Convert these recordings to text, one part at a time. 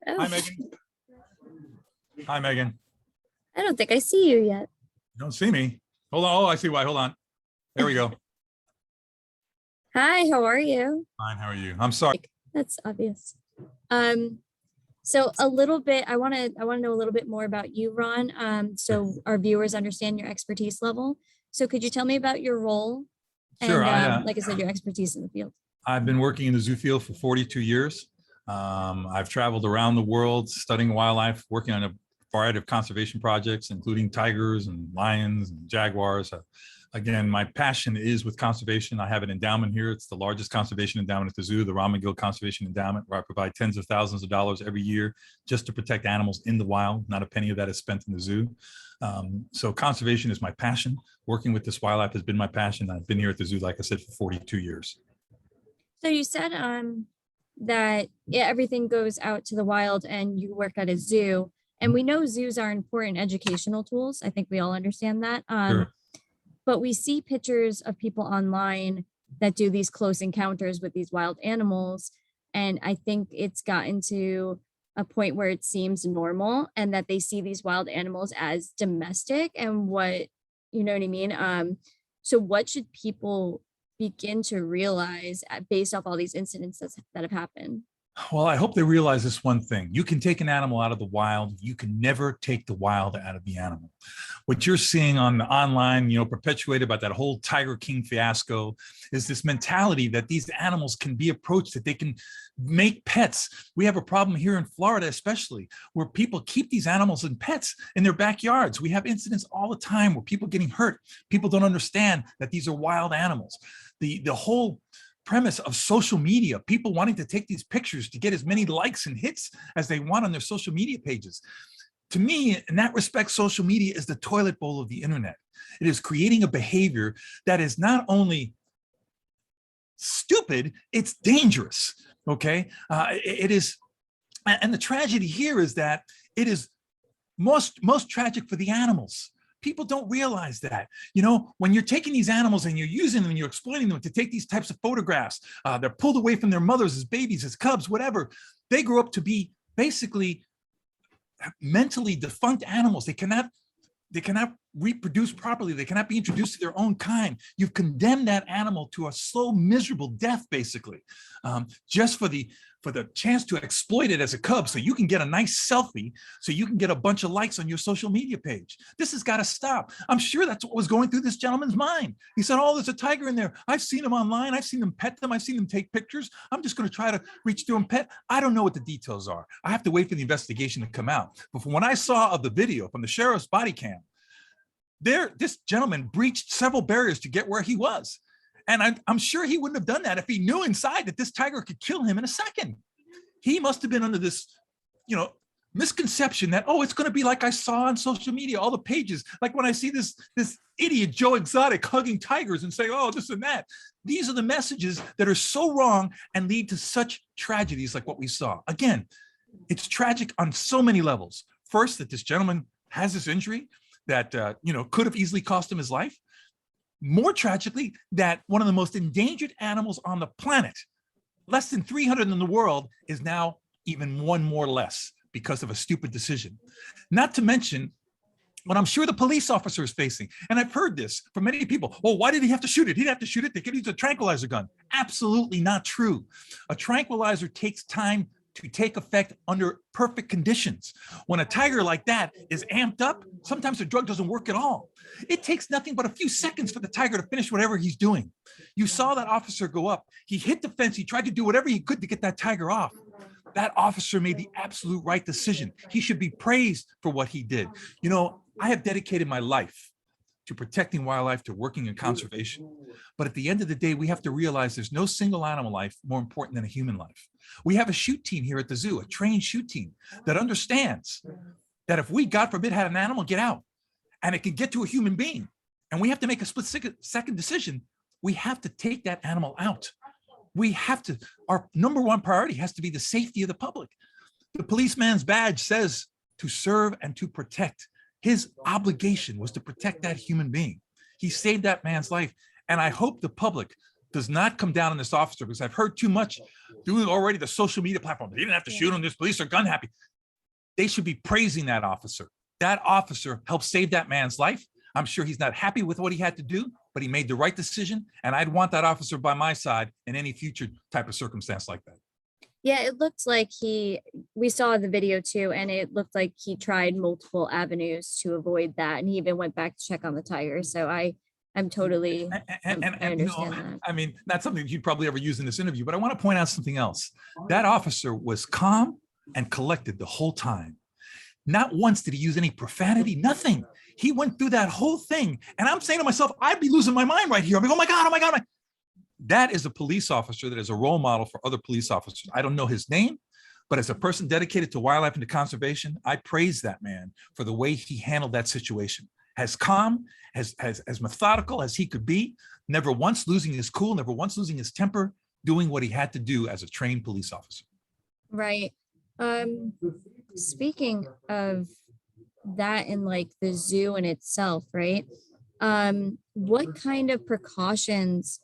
Hi, Oh, Megan. Hi, Megan. I don't think I see you yet. You don't see me. Hold on. Oh, I see why. Hold on. There we go. Hi, how are you? Fine. How are you? I'm sorry. That's obvious. Um, so a little bit, I want to know a little bit more about you, Ron. So our viewers understand your expertise level. So could you tell me about your role Sure. and like I said, your expertise in the field? I've been working in the zoo field for 42 years. I've traveled around the world studying wildlife, working on a variety of conservation projects, including tigers and lions and jaguars. Again, my passion is with conservation. I have an endowment here. It's the largest conservation endowment at the zoo, the Gill Conservation Endowment, where I provide tens of thousands of dollars every year just to protect animals in the wild. Not a penny of that is spent in the zoo. So conservation is my passion. Working with this wildlife has been my passion. I've been here at the zoo, like I said, for 42 years. So you said that everything goes out to the wild and you work at a zoo. And we know zoos are important educational tools. I think we all understand that. Sure. But we see pictures of people online that do these close encounters with these wild animals. And I think it's gotten to a point where it seems normal and that they see these wild animals as domestic and you know what I mean? So what should people begin to realize based off all these incidents that have happened? Well, I hope they realize this one thing. You can take an animal out of the wild. You can never take the wild out of the animal. What you're seeing on the online, perpetuated by that whole Tiger King fiasco is this mentality that these animals can be approached, that they can make pets. We have a problem here in Florida, especially where people keep these animals and pets in their backyards. We have incidents all the time where people getting hurt. People don't understand that these are wild animals. The whole premise of social media, people wanting to take these pictures to get as many likes and hits as they want on their social media pages. To me, in that respect, social media is the toilet bowl of the internet. It is creating a behavior that is not only stupid, it's dangerous, okay? It is, and the tragedy here is that it is most tragic for the animals. People don't realize that, when you're taking these animals and you're using them and you're exploiting them to take these types of photographs, they're pulled away from their mothers as babies, as cubs, whatever. They grow up to be basically mentally defunct animals. They cannot reproduce properly. They cannot be introduced to their own kind. You've condemned that animal to a slow, miserable death, basically, just for the chance to exploit it as a cub so you can get a nice selfie, so you can get a bunch of likes on your social media page. This has got to stop. I'm sure that's what was going through this gentleman's mind. He said, oh, there's a tiger in there. I've seen him online. I've seen them pet them. I've seen them take pictures. I'm just going to try to reach through and pet. I don't know what the details are. I have to wait for the investigation to come out. But from what I saw of the video from the sheriff's body cam, this gentleman breached several barriers to get where he was. And I'm sure he wouldn't have done that if he knew inside that this tiger could kill him in a second. He must have been under this, misconception that, oh, it's going to be like I saw on social media, all the pages. Like when I see this idiot Joe Exotic hugging tigers and saying, oh, this and that. These are the messages that are so wrong and lead to such tragedies like what we saw. Again, it's tragic on so many levels. First, that this gentleman has this injury that, could have easily cost him his life. More tragically, that one of the most endangered animals on the planet, less than 300 in the world, is now even one more less because of a stupid decision. Not to mention what I'm sure the police officer is facing. And I've heard this from many people. Well, why did he have to shoot it? He didn't have to shoot it. They could use a tranquilizer gun. Absolutely not true. A tranquilizer takes time to take effect under perfect conditions. When a tiger like that is amped up, sometimes the drug doesn't work at all. It takes nothing but a few seconds for the tiger to finish whatever he's doing. You saw that officer go up. He hit the fence. He tried to do whatever he could to get that tiger off. That officer made the absolute right decision. He should be praised for what he did. I have dedicated my life to protecting wildlife, to working in conservation. But at the end of the day, we have to realize there's no single animal life more important than a human life. We have a shoot team here at the zoo, a trained shoot team that understands that if we, God forbid, had an animal get out and it can get to a human being, and we have to make a split-second decision, we have to take that animal out. Our number one priority has to be the safety of the public. The policeman's badge says to serve and to protect. His obligation was to protect that human being. He saved that man's life. And I hope the public does not come down on this officer, because I've heard too much through already the social media platform. They didn't have to shoot him. This police are gun happy. They should be praising that officer. That officer helped save that man's life. I'm sure he's not happy with what he had to do, but he made the right decision. And I'd want that officer by my side in any future type of circumstance like that. Yeah, it looked like we saw the video too, and it looked like he tried multiple avenues to avoid that. And he even went back to check on the tire. So I'm totally, I understand that. I mean, not something that you'd probably ever use in this interview, but I want to point out something else. That officer was calm and collected the whole time. Not once did he use any profanity, nothing. He went through that whole thing. And I'm saying to myself, I'd be losing my mind right here. I'm like, oh my God, oh my God. That is a police officer that is a role model for other police officers. I don't know his name, but as a person dedicated to wildlife and to conservation, I praise that man for the way he handled that situation. As calm, as methodical as he could be, never once losing his cool, never once losing his temper, doing what he had to do as a trained police officer. Right. Speaking of that and like the zoo in itself, right? What kind of precautions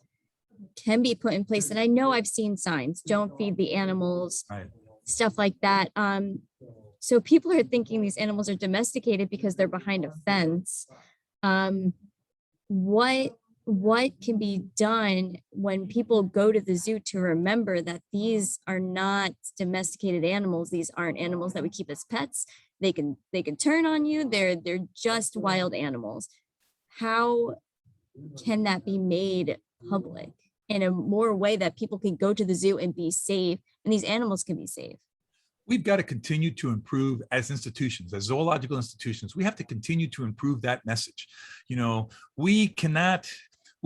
can be put in place? And I know I've seen signs, don't feed the animals, Right. stuff like that. So people are thinking these animals are domesticated because they're behind a fence. What can be done when people go to the zoo to remember that these are not domesticated animals? These aren't animals that we keep as pets. They can turn on you. They're just wild animals. How can that be made public in a more way that people can go to the zoo and be safe, and these animals can be safe? We've got to continue to improve as institutions, as zoological institutions. We have to continue to improve that message. You know, we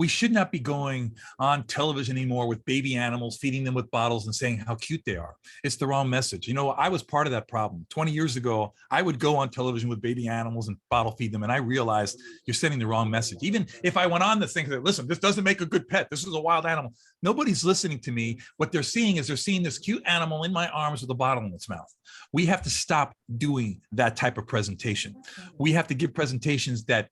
should not be going on television anymore with baby animals, feeding them with bottles and saying how cute they are. It's the wrong message. You know, I was part of that problem. 20 years ago, I would go on television with baby animals and bottle feed them. And I realized you're sending the wrong message. Even if I went on this thing that, listen, this doesn't make a good pet. This is a wild animal. Nobody's listening to me. What they're seeing is they're seeing this cute animal in my arms with a bottle in its mouth. We have to stop doing that type of presentation. We have to give presentations that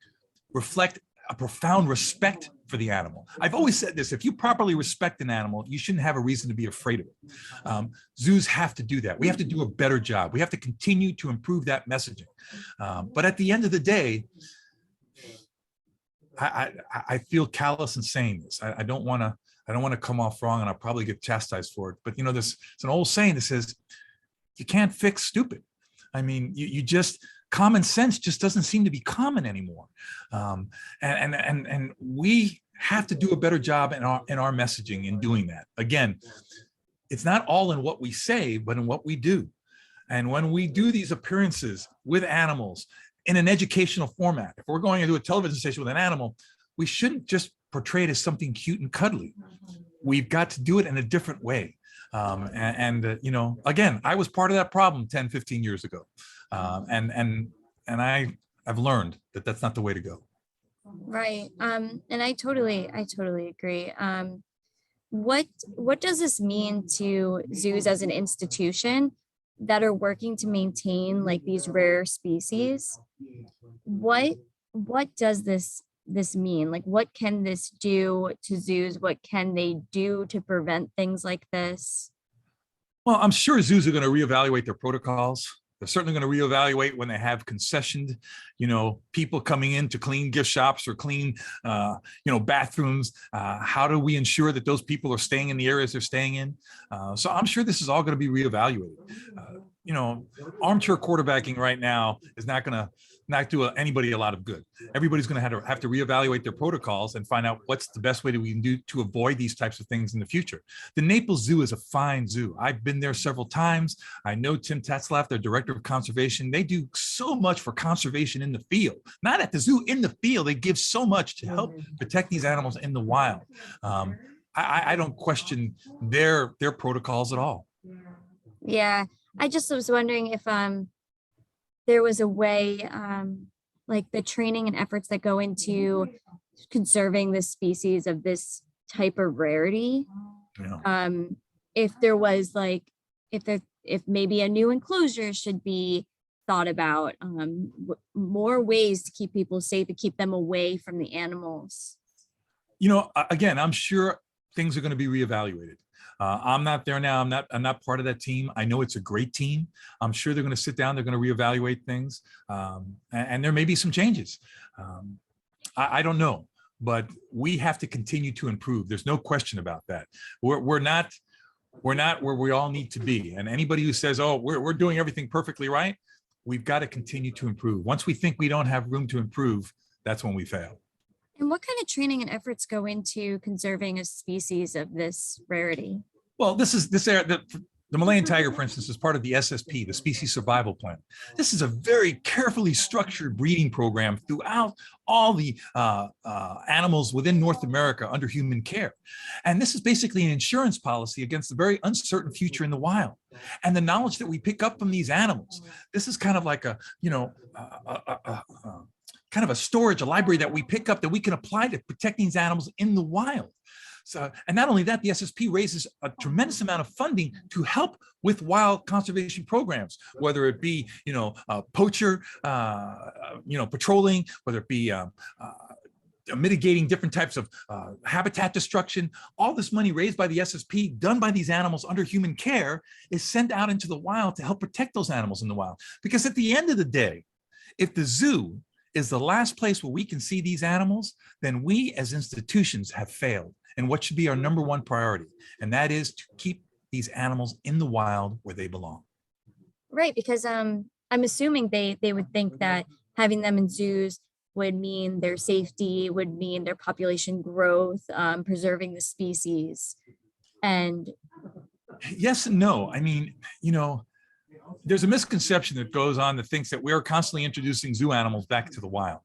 reflect a profound respect for the animal. I've always said this: if you properly respect an animal, you shouldn't have a reason to be afraid of it. Zoos have to do that. We have to do a better job. We have to continue to improve that messaging. But at the end of the day, I feel callous in saying this. I don't want to come off wrong, and I'll probably get chastised for it. But you know, it's an old saying that says, you can't fix stupid. I mean, you just, common sense just doesn't seem to be common anymore. And we have to do a better job in our messaging in doing that. Again, it's not all in what we say, but in what we do. And when we do these appearances with animals in an educational format, if we're going into a television station with an animal, we shouldn't just portray it as something cute and cuddly. We've got to do it in a different way. You know, again, I was part of that problem 10, 15 years ago. And I've learned that that's not the way to go. Right. And I totally agree. What does this mean to zoos as an institution that are working to maintain like these rare species? What does this mean? Like, what can this do to zoos? What can they do to prevent things like this? Well, I'm sure zoos are going to reevaluate their protocols. They're certainly going to reevaluate when they have concessioned, you know, people coming in to clean gift shops or clean, you know, bathrooms. How do we ensure that those people are staying in the areas they're staying in? So I'm sure this is all going to be reevaluated. You know, armchair quarterbacking right now is not going to do anybody a lot of good. Everybody's going to have to reevaluate their protocols and find out what's the best way that we can do to avoid these types of things in the future. The Naples Zoo is a fine zoo. I've been there several times. I know Tim Tatzlaff, their director of conservation. They do so much for conservation in the field, not at the zoo, in the field. They give so much to help protect these animals in the wild. I don't question their protocols at all. Yeah, I just was wondering if there was a way, like the training and efforts that go into conserving this species of this type of rarity. Yeah. If there was like, if maybe a new enclosure should be thought about, more ways to keep people safe, to keep them away from the animals. You know, again, I'm sure things are going to be reevaluated. I'm not there now. I'm not part of that team. I know it's a great team. I'm sure they're going to sit down. They're going to reevaluate things, and there may be some changes. I don't know, but we have to continue to improve. There's no question about that. We're not where we all need to be. And anybody who says, "Oh, we're doing everything perfectly right," we've got to continue to improve. Once we think we don't have room to improve, that's when we fail. And what kind of training and efforts go into conserving a species of this rarity? Well, the Malayan tiger, for instance, is part of the SSP, the Species Survival Plan. This is a very carefully structured breeding program throughout all the animals within North America under human care. And this is basically an insurance policy against a very uncertain future in the wild. And the knowledge that we pick up from these animals, this is kind of like kind of a storage, a library that we pick up that we can apply to protect these animals in the wild. So, and not only that, the SSP raises a tremendous amount of funding to help with wild conservation programs, whether it be, poacher, patrolling, whether it be mitigating different types of habitat destruction. All this money raised by the SSP, done by these animals under human care, is sent out into the wild to help protect those animals in the wild. Because at the end of the day, if the zoo is the last place where we can see these animals, then we as institutions have failed. And what should be our number one priority? And that is to keep these animals in the wild where they belong. Right, because I'm assuming they would think that having them in zoos would mean their safety, would mean their population growth, preserving the species. And yes and no. I mean, there's a misconception that goes on that thinks that we are constantly introducing zoo animals back to the wild.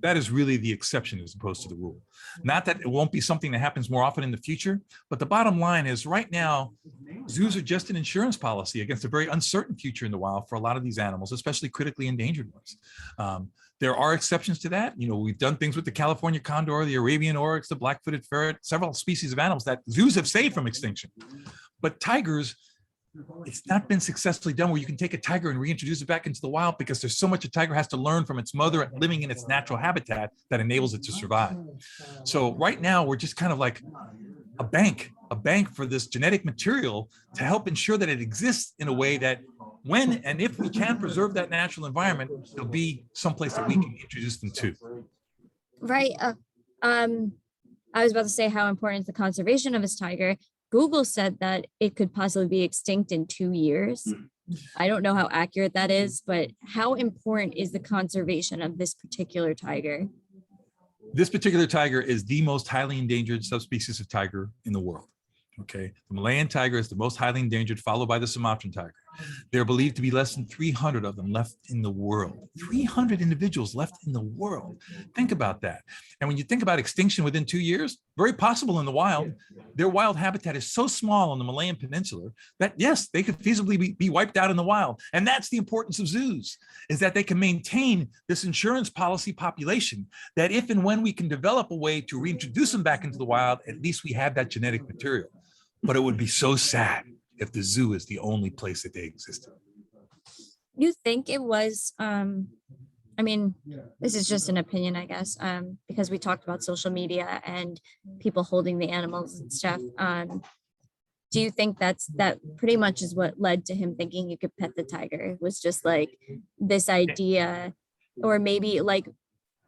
That is really the exception as opposed to the rule. Not that it won't be something that happens more often in the future, but the bottom line is right now, zoos are just an insurance policy against a very uncertain future in the wild for a lot of these animals, especially critically endangered ones. There are exceptions to that. We've done things with the California condor, the Arabian oryx, the black-footed ferret, several species of animals that zoos have saved from extinction. But tigers, it's not been successfully done where you can take a tiger and reintroduce it back into the wild because there's so much a tiger has to learn from its mother living in its natural habitat that enables it to survive. So right now we're just kind of like a bank for this genetic material to help ensure that it exists in a way that when and if we can preserve that natural environment, there'll be someplace that we can introduce them to. right, I was about to say how important is the conservation of this tiger. Google said that it could possibly be extinct in 2 years. I don't know how accurate that is, but how important is the conservation of this particular tiger? This particular tiger is the most highly endangered subspecies of tiger in the world. Okay, the Malayan tiger is the most highly endangered, followed by the Sumatran tiger. There are believed to be less than 300 of them left in the world. 300 individuals left in the world. Think about that. And when you think about extinction within 2 years, very possible in the wild. Their wild habitat is so small on the Malayan Peninsula that yes, they could feasibly be wiped out in the wild. And that's the importance of zoos, is that they can maintain this insurance policy population, that if and when we can develop a way to reintroduce them back into the wild, at least we have that genetic material. But it would be so sad if the zoo is the only place that they existed. You think it was, I mean, this is just an opinion, I guess, because we talked about social media and people holding the animals and stuff. Do you think that pretty much is what led to him thinking you could pet the tiger? It was just like this idea, or maybe like,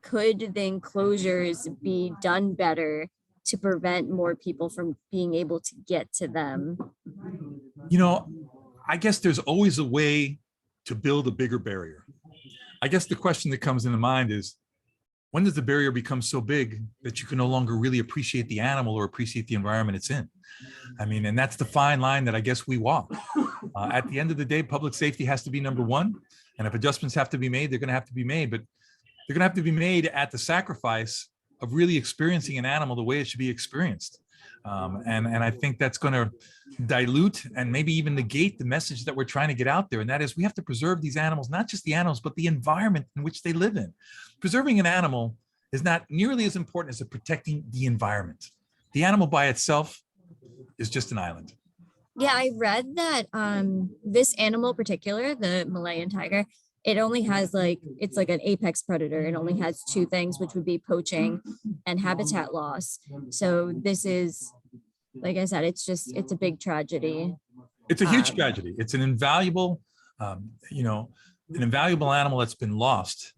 could the enclosures be done better to prevent more people from being able to get to them? I guess there's always a way to build a bigger barrier. I guess the question that comes into mind is, when does the barrier become so big that you can no longer really appreciate the animal or appreciate the environment it's in? I mean, and that's the fine line that I guess we walk. At the end of the day, public safety has to be number one. And if adjustments have to be made, they're going to have to be made, but they're going to have to be made at the sacrifice of really experiencing an animal the way it should be experienced. And I think that's going to dilute and maybe even negate the message that we're trying to get out there. And that is, we have to preserve these animals, not just the animals, but the environment in which they live in. Preserving an animal is not nearly as important as protecting the environment. The animal by itself is just an island. Yeah, I read that this animal in particular, the Malayan tiger, it only has it's like an apex predator. It only has two things, which would be poaching and habitat loss. So this is like I said, it's a big tragedy. It's a huge Um, tragedy. It's an invaluable, you know, an invaluable animal that's been lost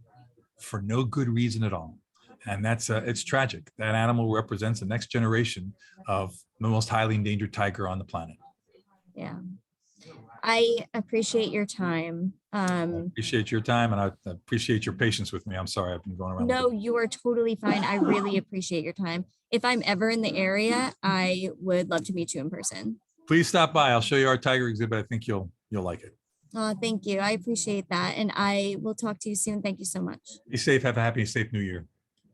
for no good reason at all. And that's it's tragic. That animal represents the next generation of the most highly endangered tiger on the planet. yeah. I appreciate your time. Appreciate your time, and I appreciate your patience with me. I'm sorry I've been going around. No, you are totally fine. I really appreciate your time. If I'm ever in the area, I would love to meet you in person. Please stop by. I'll show you our tiger exhibit. I think you'll like it. Thank you. I appreciate that. And I will talk to you soon. Thank you so much. Be safe. Have a happy, safe New Year.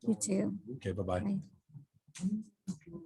You too. Okay. Bye bye. Bye.